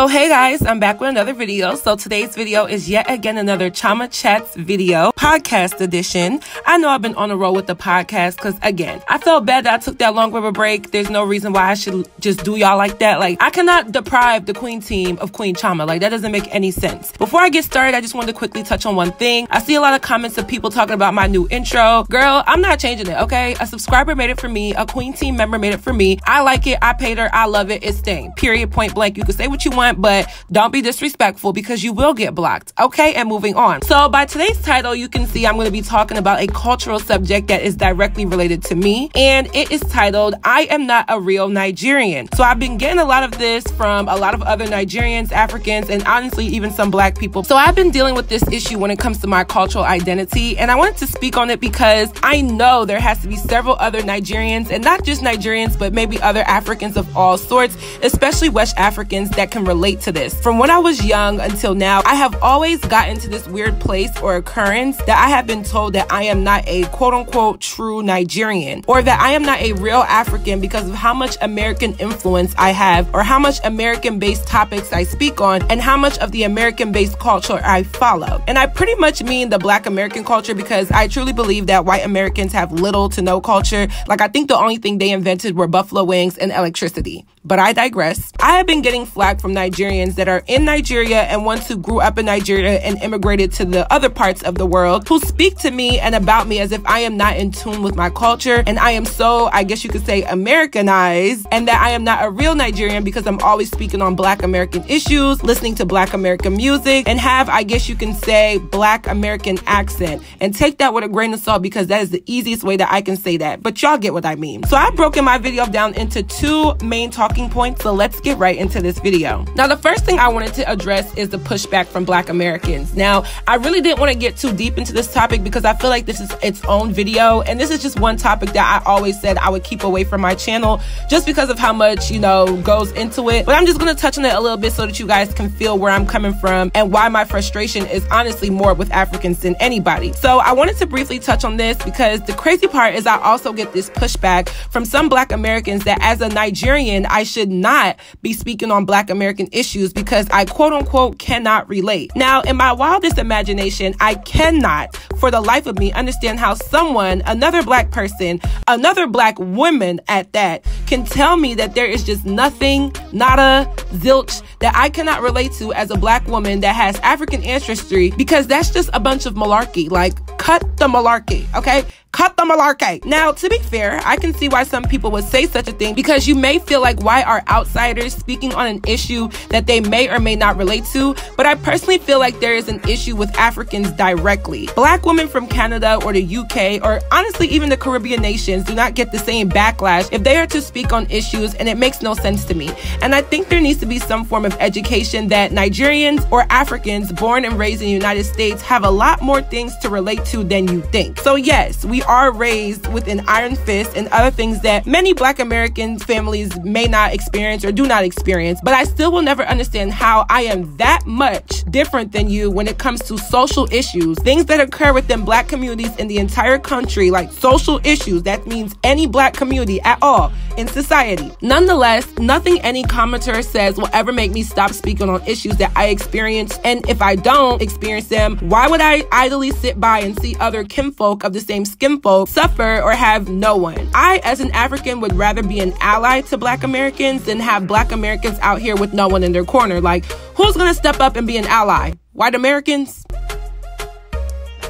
So hey guys, I'm back with another video. So today's video is yet again another Chioma Chats video, podcast edition. I know I've been on a roll with the podcast because again, I felt bad that I took that long of a break. There's no reason why I should just do y'all like that. Like, I cannot deprive the Queen team of Queen Chioma. Like, that doesn't make any sense. Before I get started, I just wanted to quickly touch on one thing. I see a lot of comments of people talking about my new intro. Girl, I'm not changing it, okay? A subscriber made it for me. A Queen team member made it for me. I like it. I paid her. I love it. It's staying. Period. Point blank. You can say what you want, but don't be disrespectful because you will get blocked. Okay, and moving on. So by today's title, you can see I'm going to be talking about a cultural subject that is directly related to me, and it is titled, I Am Not A Real Nigerian. So I've been getting a lot of this from a lot of other Nigerians, Africans, and honestly, even some Black people. So I've been dealing with this issue when it comes to my cultural identity, and I wanted to speak on it because I know there has to be several other Nigerians, and not just Nigerians, but maybe other Africans of all sorts, especially West Africans, that can relate to this. From when I was young until now, I have always gotten to this weird place or occurrence that I have been told that I am not a quote-unquote true Nigerian, or that I am not a real African because of how much American influence I have, or how much American-based topics I speak on, and how much of the American-based culture I follow. And I pretty much mean the Black American culture because I truly believe that white Americans have little to no culture. Like, I think the only thing they invented were buffalo wings and electricity. But I digress. I have been getting flack from Nigerians that are in Nigeria and ones who grew up in Nigeria and immigrated to the other parts of the world, who speak to me and about me as if I am not in tune with my culture and I am so, I guess you could say, Americanized, and that I am not a real Nigerian because I'm always speaking on Black American issues, listening to Black American music, and have, I guess you can say, Black American accent. And take that with a grain of salt because that is the easiest way that I can say that. But y'all get what I mean. So I've broken my video down into two main talking points, so let's get right into this video. Now, the first thing I wanted to address is the pushback from Black Americans. Now, I really didn't want to get too deep into this topic because I feel like this is its own video, and this is just one topic that I always said I would keep away from my channel just because of how much, you know, goes into it. But I'm just going to touch on it a little bit so that you guys can feel where I'm coming from and why my frustration is honestly more with Africans than anybody. So I wanted to briefly touch on this because the crazy part is I also get this pushback from some Black Americans that as a Nigerian, I should not be speaking on Black American issues because I quote unquote cannot relate. Now, in my wildest imagination, I cannot for the life of me understand how someone, another Black person, another Black woman at that, can tell me that there is just nothing, nada, zilch, that I cannot relate to as a Black woman that has African ancestry, because that's just a bunch of malarkey. Like, cut the malarkey, okay? Cut the malarkey. Now, to be fair, I can see why some people would say such a thing because you may feel like, why are outsiders speaking on an issue that they may or may not relate to? But I personally feel like there is an issue with Africans directly. Black women from Canada or the UK, or honestly even the Caribbean nations, do not get the same backlash if they are to speak on issues, and it makes no sense to me. And I think there needs to be some form of education that Nigerians or Africans born and raised in the United States have a lot more things to relate to than you think. So yes, we are raised with an iron fist and other things that many Black American families may not experience or do not experience, but I still will never understand how I am that much different than you when it comes to social issues, things that occur within Black communities in the entire country, like social issues. That means any Black community at all in society. Nonetheless, nothing any commenter says will ever make me stop speaking on issues that I experience, and if I don't experience them, why would I idly sit by and see other kinfolk of the same skin folk suffer or have no one? I, as an African, would rather be an ally to Black Americans than have Black Americans out here with no one in their corner. Like, who's gonna step up and be an ally? White Americans?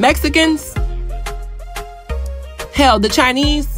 Mexicans? Hell, the Chinese?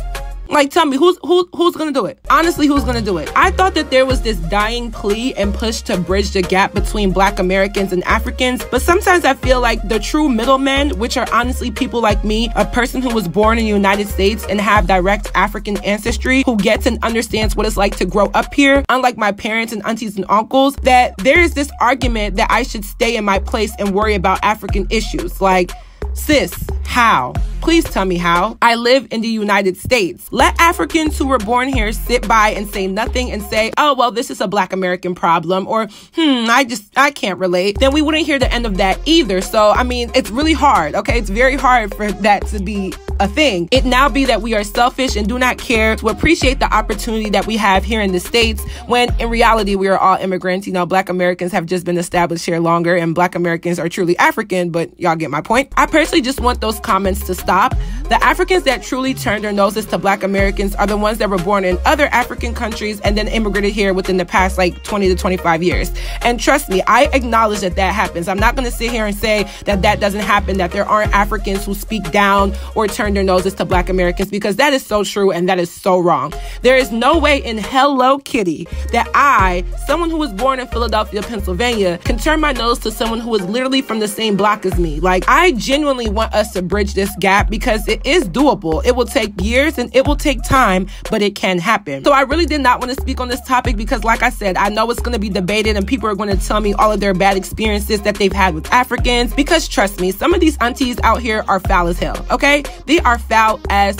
Like, tell me, who's gonna do it? Honestly, who's gonna do it? I thought that there was this dying plea and push to bridge the gap between Black Americans and Africans, but sometimes I feel like the true middlemen, which are honestly people like me, a person who was born in the United States and have direct African ancestry, who gets and understands what it's like to grow up here, unlike my parents and aunties and uncles, that there is this argument that I should stay in my place and worry about African issues. Like, sis, how? Please tell me how. I live in the United States. Let Africans who were born here sit by and say nothing and say, oh, well, this is a Black American problem, or, I can't relate. Then we wouldn't hear the end of that either. So, I mean, it's really hard, okay? It's very hard for that to be a thing. It now be that we are selfish and do not care to appreciate the opportunity that we have here in the States, when in reality we are all immigrants. You know, Black Americans have just been established here longer, and Black Americans are truly African, but y'all get my point. I personally just want those comments to stop. The Africans that truly turn their noses to Black Americans are the ones that were born in other African countries and then immigrated here within the past like 20 to 25 years. And trust me, I acknowledge that that happens. I'm not going to sit here and say that that doesn't happen, that there aren't Africans who speak down or turn their noses to Black Americans, because that is so true and that is so wrong. There is no way in Hello Kitty that I, someone who was born in Philadelphia, Pennsylvania, can turn my nose to someone who is literally from the same block as me. Like, I genuinely want us to bridge this gap because it is doable. It will take years and it will take time, but it can happen. So I really did not want to speak on this topic because, like I said, I know it's going to be debated and people are going to tell me all of their bad experiences that they've had with Africans, because trust me, some of these aunties out here are foul as hell, okay? They are foul as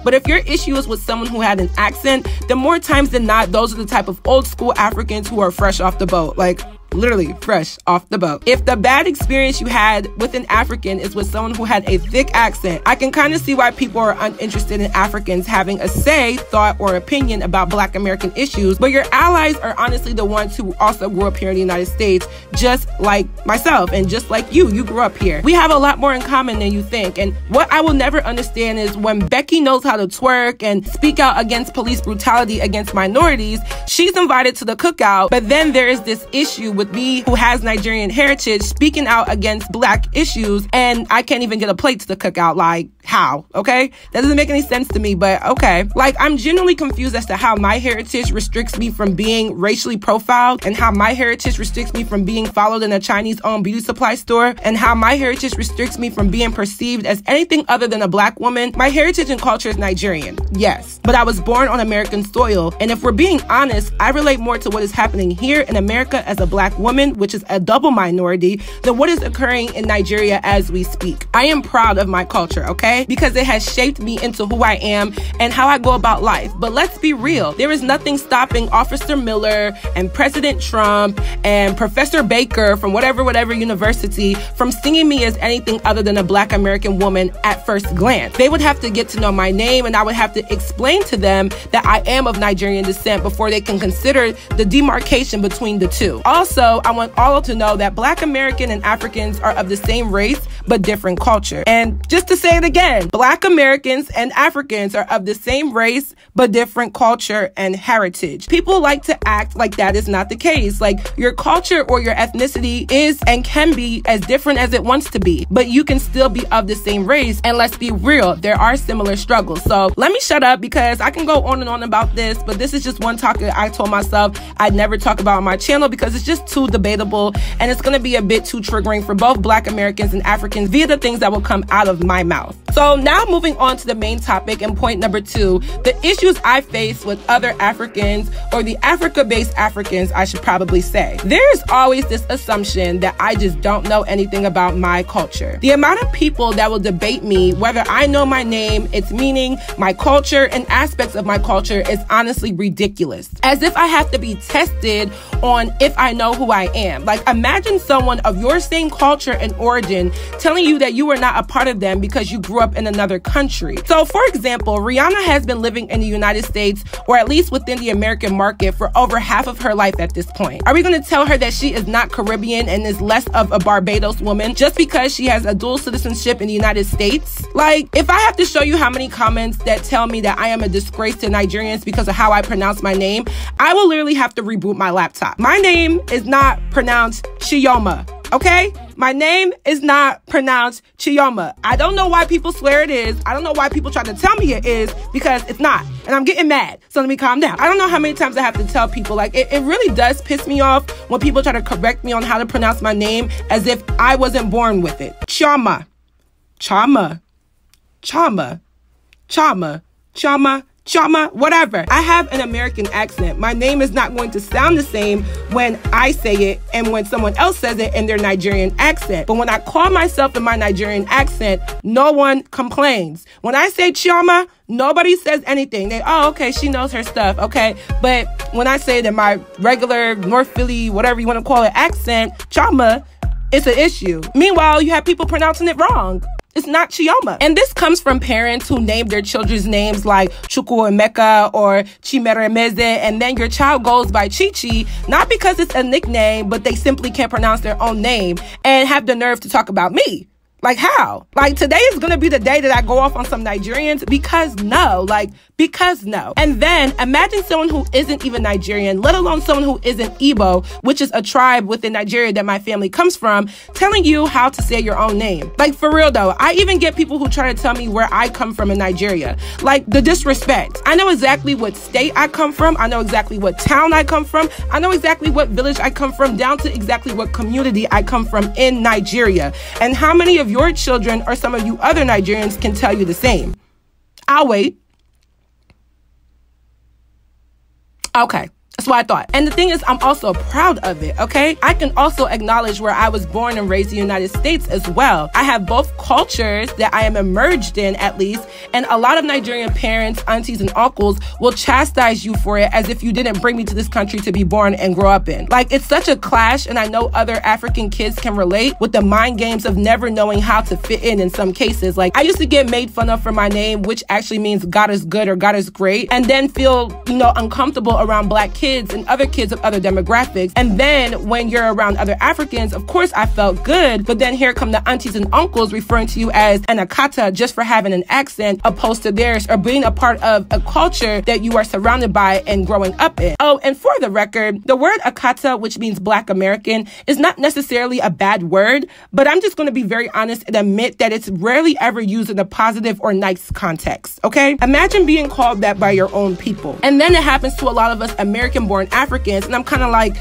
But if your issue is with someone who had an accent, then more times than not, those are the type of old school Africans who are fresh off the boat. Like, literally fresh off the boat. If the bad experience you had with an African is with someone who had a thick accent, I can kind of see why people are uninterested in Africans having a say, thought, or opinion about Black American issues, but your allies are honestly the ones who also grew up here in the United States, just like myself and just like you grew up here. We have a lot more in common than you think, and what I will never understand is when Becky knows how to twerk and speak out against police brutality against minorities, she's invited to the cookout, but then there is this issue with me who has Nigerian heritage speaking out against Black issues, and I can't even get a plate to the cookout. Like, how? Okay? That doesn't make any sense to me, but okay. Like, I'm genuinely confused as to how my heritage restricts me from being racially profiled, and how my heritage restricts me from being followed in a Chinese-owned beauty supply store, and how my heritage restricts me from being perceived as anything other than a Black woman. My heritage and culture is Nigerian, yes, but I was born on American soil, and if we're being honest, I relate more to what is happening here in America as a Black woman, which is a double minority, than what is occurring in Nigeria as we speak. I am proud of my culture, okay? Because it has shaped me into who I am and how I go about life. But let's be real. There is nothing stopping Officer Miller and President Trump and Professor Baker from whatever university from seeing me as anything other than a Black American woman at first glance. They would have to get to know my name, and I would have to explain to them that I am of Nigerian descent before they can consider the demarcation between the two. Also, I want all to know that Black American and Africans are of the same race, but different culture. And just to say it again, Black Americans and Africans are of the same race, but different culture and heritage. People like to act like that is not the case. Like, your culture or your ethnicity is and can be as different as it wants to be, but you can still be of the same race. And let's be real, there are similar struggles. So let me shut up because I can go on and on about this, but this is just one topic I told myself I'd never talk about on my channel because it's just too debatable, and it's going to be a bit too triggering for both Black Americans and Africans via the things that will come out of my mouth. So now moving on to the main topic and point number 2, the issues I face with other Africans, or the Africa-based Africans, I should probably say. There's always this assumption that I just don't know anything about my culture. The amount of people that will debate me whether I know my name, its meaning, my culture, and aspects of my culture is honestly ridiculous. As if I have to be tested on if I know who I am. Like, imagine someone of your same culture and origin telling you that you are not a part of them because you grew up in another country. So, for example, Rihanna has been living in the United States, or at least within the American market, for over half of her life at this point. Are we going to tell her that she is not Caribbean and is less of a Barbados woman just because she has a dual citizenship in the United States? Like, if I have to show you how many comments that tell me that I am a disgrace to Nigerians because of how I pronounce my name, I will literally have to reboot my laptop. My name is not pronounced Chioma, okay? My name is not pronounced Chioma. I don't know why people swear it is. I don't know why people try to tell me it is, because it's not. And I'm getting mad. So let me calm down. I don't know how many times I have to tell people, like, it really does piss me off when people try to correct me on how to pronounce my name as if I wasn't born with it. Chioma. Chioma. Chioma. Chioma. Chioma. Chioma, whatever. I have an American accent. My name is not going to sound the same when I say it and when someone else says it in their Nigerian accent. But when I call myself in my Nigerian accent, no one complains. When I say Chioma, nobody says anything. They, oh, okay, she knows her stuff, okay? But when I say it in my regular North Philly, whatever you want to call it, accent, Chioma, it's an issue. Meanwhile, you have people pronouncing it wrong. It's not Chioma. And this comes from parents who name their children's names like Chukwuemeka or Chimeremeze, and then your child goes by Chichi, not because it's a nickname, but they simply can't pronounce their own name and have the nerve to talk about me. Like, how? Like, today is going to be the day that I go off on some Nigerians because no. And then imagine someone who isn't even Nigerian, let alone someone who isn't Igbo, which is a tribe within Nigeria that my family comes from, telling you how to say your own name. Like, for real though, I even get people who try to tell me where I come from in Nigeria. Like, the disrespect. I know exactly what state I come from. I know exactly what town I come from. I know exactly what village I come from, down to exactly what community I come from in Nigeria. And how many of your children or some of you other Nigerians can tell you the same? I'll wait. Okay. That's what I thought. And the thing is, I'm also proud of it, okay? I can also acknowledge where I was born and raised in the United States as well. I have both cultures that I am immersed in, at least, and a lot of Nigerian parents, aunties, and uncles will chastise you for it as if you didn't bring me to this country to be born and grow up in. Like, it's such a clash, and I know other African kids can relate with the mind games of never knowing how to fit in some cases. Like, I used to get made fun of for my name, which actually means God is good or God is great, and then feel, uncomfortable around black kids and other kids of other demographics. And then when you're around other Africans, of course I felt good, but then here come the aunties and uncles referring to you as an Akata just for having an accent opposed to theirs, or being a part of a culture that you are surrounded by and growing up in. Oh, and for the record, the word Akata, which means Black American, is not necessarily a bad word, but I'm just going to be very honest and admit that it's rarely ever used in a positive or nice context, okay? Imagine being called that by your own people. And then it happens to a lot of us American-born Africans, and I'm kind of like,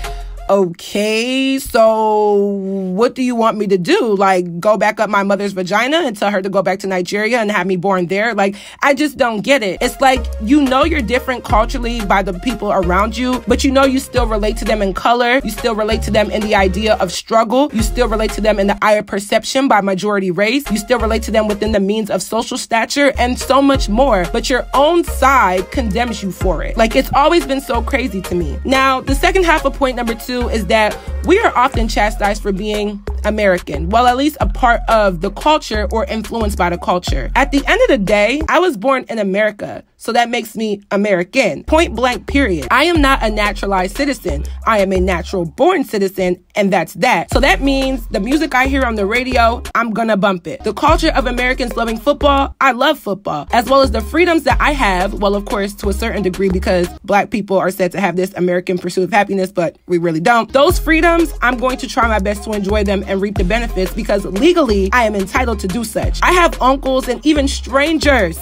okay, so what do you want me to do? Like, go back up my mother's vagina and tell her to go back to Nigeria and have me born there? Like, I just don't get it. It's like, you're different culturally by the people around you, but you still relate to them in color. You still relate to them in the idea of struggle. You still relate to them in the eye of perception by majority race. You still relate to them within the means of social stature and so much more. But your own side condemns you for it. Like, it's always been so crazy to me. Now, the second half of point number 2 is that we are often chastised for being American, well, at least a part of the culture or influenced by the culture. At the end of the day, I was born in America, so that makes me American. Point blank, period. I am not a naturalized citizen. I am a natural born citizen, and that's that. So that means the music I hear on the radio, I'm gonna bump it. The culture of Americans loving football, I love football, as well as the freedoms that I have, well, of course, to a certain degree, because Black people are said to have this American pursuit of happiness, but we really don't. Those freedoms, I'm going to try my best to enjoy them and reap the benefits, because legally I am entitled to do such. I have uncles and even strangers,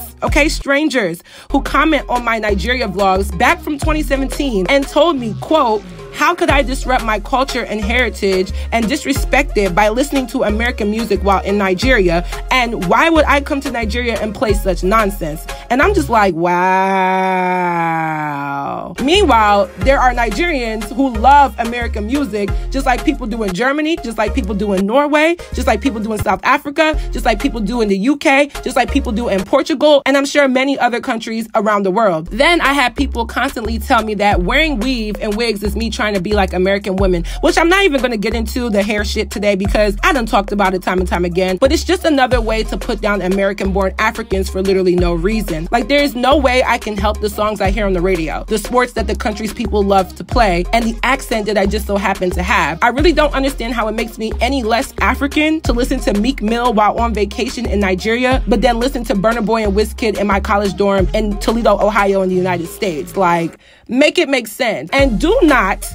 strangers who comment on my Nigeria vlogs back from 2017 and told me, quote, "How could I disrupt my culture and heritage and disrespect it by listening to American music while in Nigeria? And why would I come to Nigeria and play such nonsense?" And I'm just like, wow. Meanwhile, there are Nigerians who love American music, just like people do in Germany, just like people do in Norway, just like people do in South Africa, just like people do in the UK, just like people do in Portugal, and I'm sure many other countries around the world. Then I had people constantly tell me that wearing weave and wigs is me trying to be like American women, which I'm not even going to get into the hair shit today because I done talked about it time and time again, but it's just another way to put down American-born Africans for literally no reason. Like, there is no way I can help the songs I hear on the radio, the sports that the country's people love to play, and the accent that I just so happen to have. I really don't understand how it makes me any less African to listen to Meek Mill while on vacation in Nigeria, but then listen to Burna Boy and Wizkid in my college dorm in Toledo, Ohio in the United States. Like, make it make sense. And do not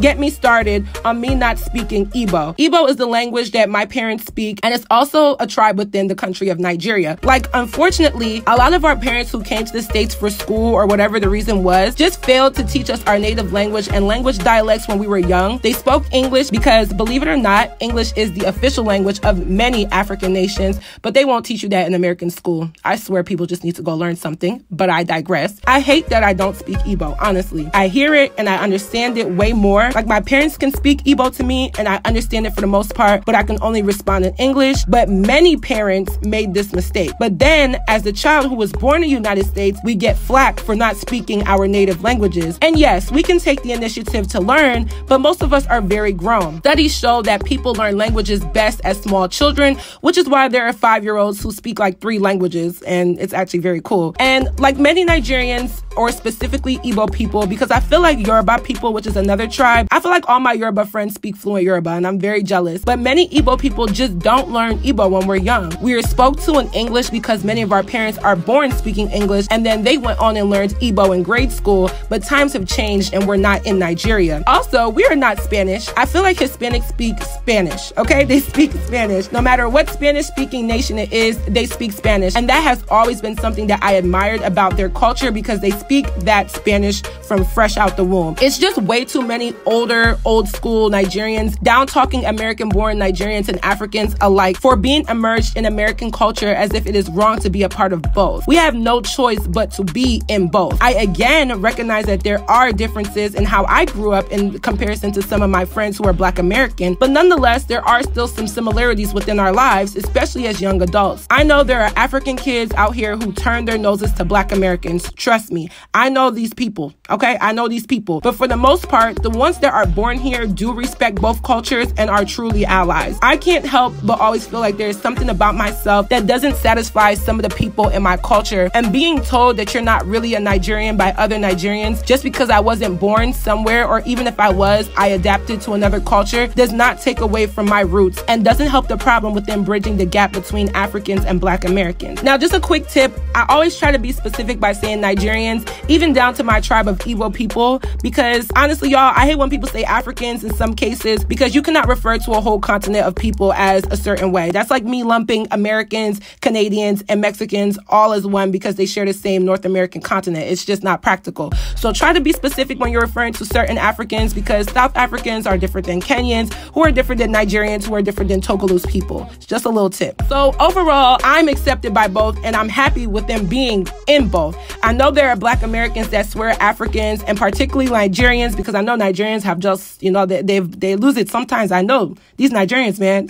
get me started on me not speaking Igbo. Igbo is the language that my parents speak, and it's also a tribe within the country of Nigeria. Like, unfortunately, a lot of our parents who came to the States for school or whatever the reason was, just failed to teach us our native language and language dialects when we were young. They spoke English because, believe it or not, English is the official language of many African nations, but they won't teach you that in American school. I swear people just need to go learn something, but I digress. I hate that I don't speak Igbo, honestly. I hear it and I understand it way more before. Like, my parents can speak Igbo to me and I understand it for the most part, but I can only respond in English. But many parents made this mistake. But then, as the child who was born in the United States, we get flack for not speaking our native languages. And yes, we can take the initiative to learn, but most of us are very grown. Studies show that people learn languages best as small children, which is why there are 5-year-olds who speak like 3 languages, and it's actually very cool. And like many Nigerians, or specifically Igbo people, because I feel like Yoruba people, which is another tribe, I feel like all my Yoruba friends speak fluent Yoruba, and I'm very jealous. But many Igbo people just don't learn Igbo when we're young. We are spoke to in English because many of our parents are born speaking English, and then they went on and learned Igbo in grade school, but times have changed and we're not in Nigeria. Also, we are not Spanish. I feel like Hispanics speak Spanish, okay? They speak Spanish. No matter what Spanish-speaking nation it is, they speak Spanish, and that has always been something that I admired about their culture because they speak that Spanish from fresh out the womb. It's just way too many older, old school Nigerians down-talking American-born Nigerians and Africans alike for being immersed in American culture as if it is wrong to be a part of both. We have no choice but to be in both. I again recognize that there are differences in how I grew up in comparison to some of my friends who are Black American, but nonetheless, there are still some similarities within our lives, especially as young adults. I know there are African kids out here who turn their noses to Black Americans. Trust me, I know these people, okay? I know these people. But for the most part, the ones that are born here do respect both cultures and are truly allies. I can't help but always feel like there's something about myself that doesn't satisfy some of the people in my culture, and being told that you're not really a Nigerian by other Nigerians just because I wasn't born somewhere, or even if I was, I adapted to another culture, does not take away from my roots and doesn't help the problem within bridging the gap between Africans and Black Americans. Now, just a quick tip, I always try to be specific by saying Nigerians, even down to my tribe of Igbo people, because honestly, y'all, I hate when people say Africans in some cases, because you cannot refer to a whole continent of people as a certain way. That's like me lumping Americans, Canadians, and Mexicans all as one because they share the same North American continent. It's just not practical. So try to be specific when you're referring to certain Africans, because South Africans are different than Kenyans, who are different than Nigerians, who are different than Togolese people. It's just a little tip. So overall, I'm accepted by both, and I'm happy with them being in both. I know there are Black Americans that swear Africans, and particularly Nigerians, because I know Nigerians have just, you know, they lose it sometimes. I know these Nigerians, man,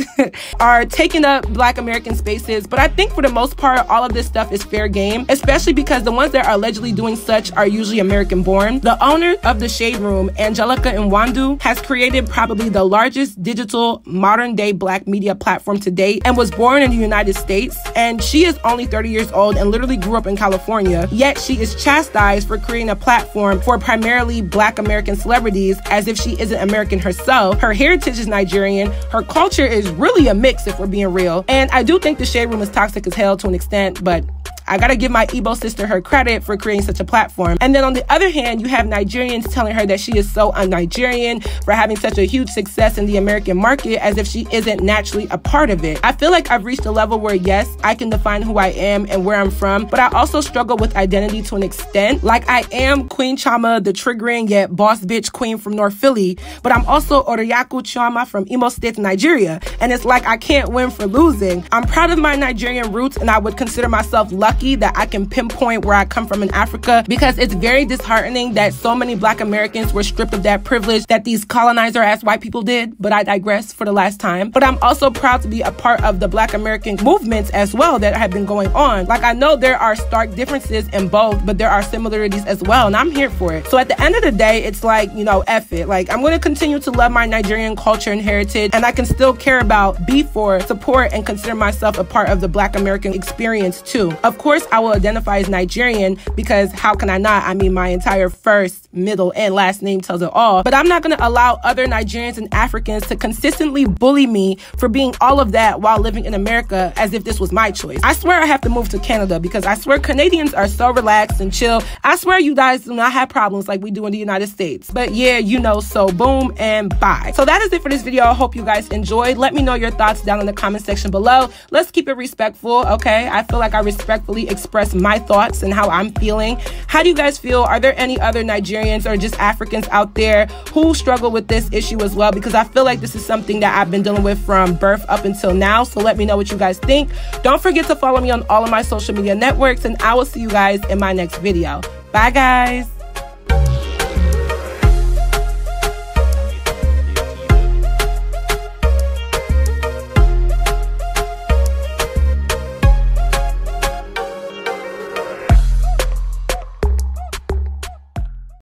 are taking up Black American spaces. But I think for the most part, all of this stuff is fair game, especially because the ones that are allegedly doing such are usually American born. The owner of the Shade Room, Angelica Nwandu, has created probably the largest digital modern day Black media platform to date, and was born in the United States. And she is only 30 years old and literally grew up in California, yet she is chastised for creating a platform for primarily Black American celebrities as if she isn't American herself. Her heritage is Nigerian. Her culture is really a mix, if we're being real. And I do think the Shade Room is toxic as hell to an extent, but I gotta give my Igbo sister her credit for creating such a platform. And then on the other hand, you have Nigerians telling her that she is so un-Nigerian for having such a huge success in the American market as if she isn't naturally a part of it. I feel like I've reached a level where, yes, I can define who I am and where I'm from, but I also struggle with identity to an extent. Like, I am Queen Chioma, the triggering yet boss bitch queen from North Philly, but I'm also Oriaku Chioma from Imo State, Nigeria. And it's like I can't win for losing. I'm proud of my Nigerian roots, and I would consider myself lucky that I can pinpoint where I come from in Africa, because it's very disheartening that so many Black Americans were stripped of that privilege that these colonizer-ass white people did. But I digress for the last time. But I'm also proud to be a part of the Black American movements as well that have been going on. Like, I know there are stark differences in both, but there are similarities as well, and I'm here for it. So at the end of the day, it's like, you know, F it. Like, I'm going to continue to love my Nigerian culture and heritage, and I can still care about, be for, support, and consider myself a part of the Black American experience too. Of course, I will identify as Nigerian, because how can I not? I mean, my entire first, middle, and last name tells it all. But I'm not going to allow other Nigerians and Africans to consistently bully me for being all of that while living in America as if this was my choice. I swear I have to move to Canada, because I swear Canadians are so relaxed and chill. I swear you guys do not have problems like we do in the United States. But yeah, you know, so boom and bye. So that is it for this video. I hope you guys enjoyed. Let me know your thoughts down in the comment section below. Let's keep it respectful, okay? I feel like I respectfully express my thoughts and how I'm feeling. How do you guys feel? Are there any other Nigerians or just Africans out there who struggle with this issue as well? Because I feel like this is something that I've been dealing with from birth up until now. So let me know what you guys think. Don't forget to follow me on all of my social media networks, and I will see you guys in my next video. Bye, guys.